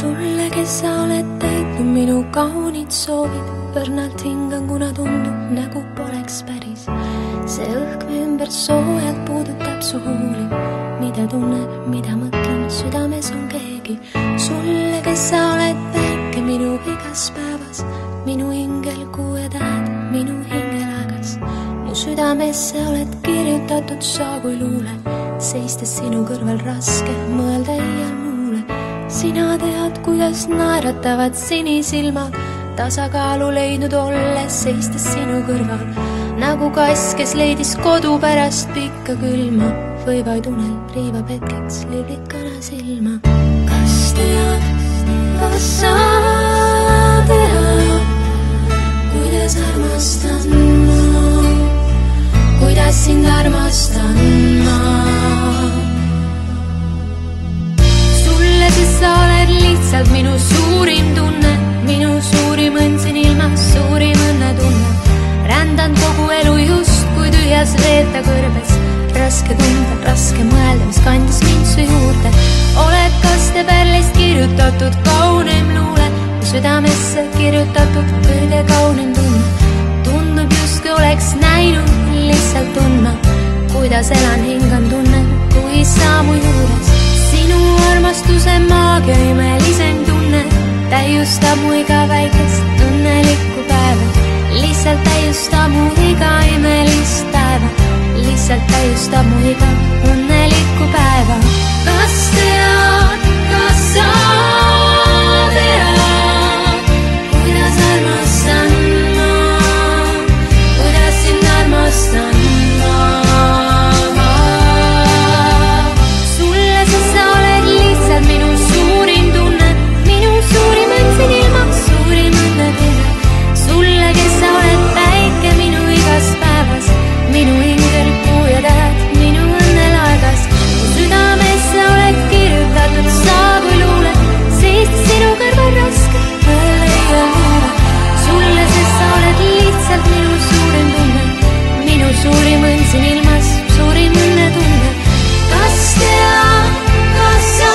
sulle, kes sa oled täitnud minu kaunid soovid. Õrnalt hingan, kuna tundub, nagu poleks päris. See õhk me ümber soojalt puudutab su huuli. Mida tunnen, mida mõtlen, südames on keegi. Sulle, kes sa oled väike minu igas päevas. Minu hingel kuue tähed, minu hingelagas. Mu südamesse oled kirjutatud sa kui luule. Seistes sinu kõrval raske mõelda iial muule. Sina tead, kuidas naeratavad sinisilmad. Tasakaalu leidnud olles seistes sinu kõrval. Nagu kass, kes leidis kodu pärast pikka külma. Või vaid unel riivab hetkeks liblikana silma. Kas tead, kas sa tead, kuidas armastan ma, kuidas sind armastan ma. Sulle, kes sa oled lihtsalt minu suurim tunne. Minu suurim õnn siin ilmas, suurim õnnetunne. Rändan kogu elu just kui tühjas veeta kõrbes. Raske tunda, raske mõelda, mis kandis mind su juurde. Oled kaste pärlist kirjutatud kaunim luule. Südamesse kirjutatud kõige kaunim tunne. Tundub justkui oleks näinud, lihtsalt tundma. Kuidas elan, hingan, tunnen, kui sa mu juures. Sinu armastuse maagia imelisem tunne. Täiustab mu iga väikest õnnelikku päeva. Lihtsalt täiustab mu iga imelist päeva. Lihtsalt täiustab mu iga õnnelikku päeva. Kas tead, kas sa tead, kuidas armastan ma, kuidas sind armastan ma. Sulle, sest sa oled lihtsalt minu suurim tunne. Minu suurim õnn siin ilmas, suurim õnnetunne. Sulle, kes sa oled päike minu igas päevas. Minu hingel kuu ja tähed, minu õnnelaegas. Mu südamesse oled kirjutatud sa kui luule. Seist sinu kõrval raske mõelda iial muule. Sulle, sest sa oled lihtsalt minu suurim tunne. Minu suurim õnn siin ilmas, suurim õnnetunne. Kas tead, kas sa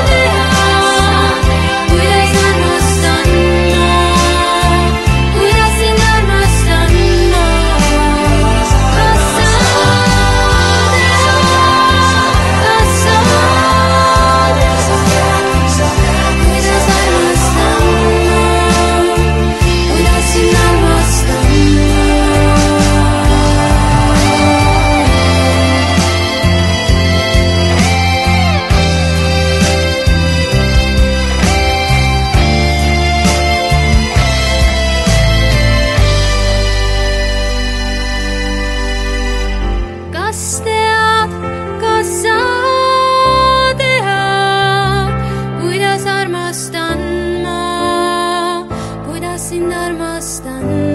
tead, kuidas armastan ma, kuidas sind armastan ma. Kas sa tead, kas sa tead, kuidas armastan ma, kuidas sind armastan ma. Kas tead, kas sa tead, kuidas armastan ma, kuidas sind armastan.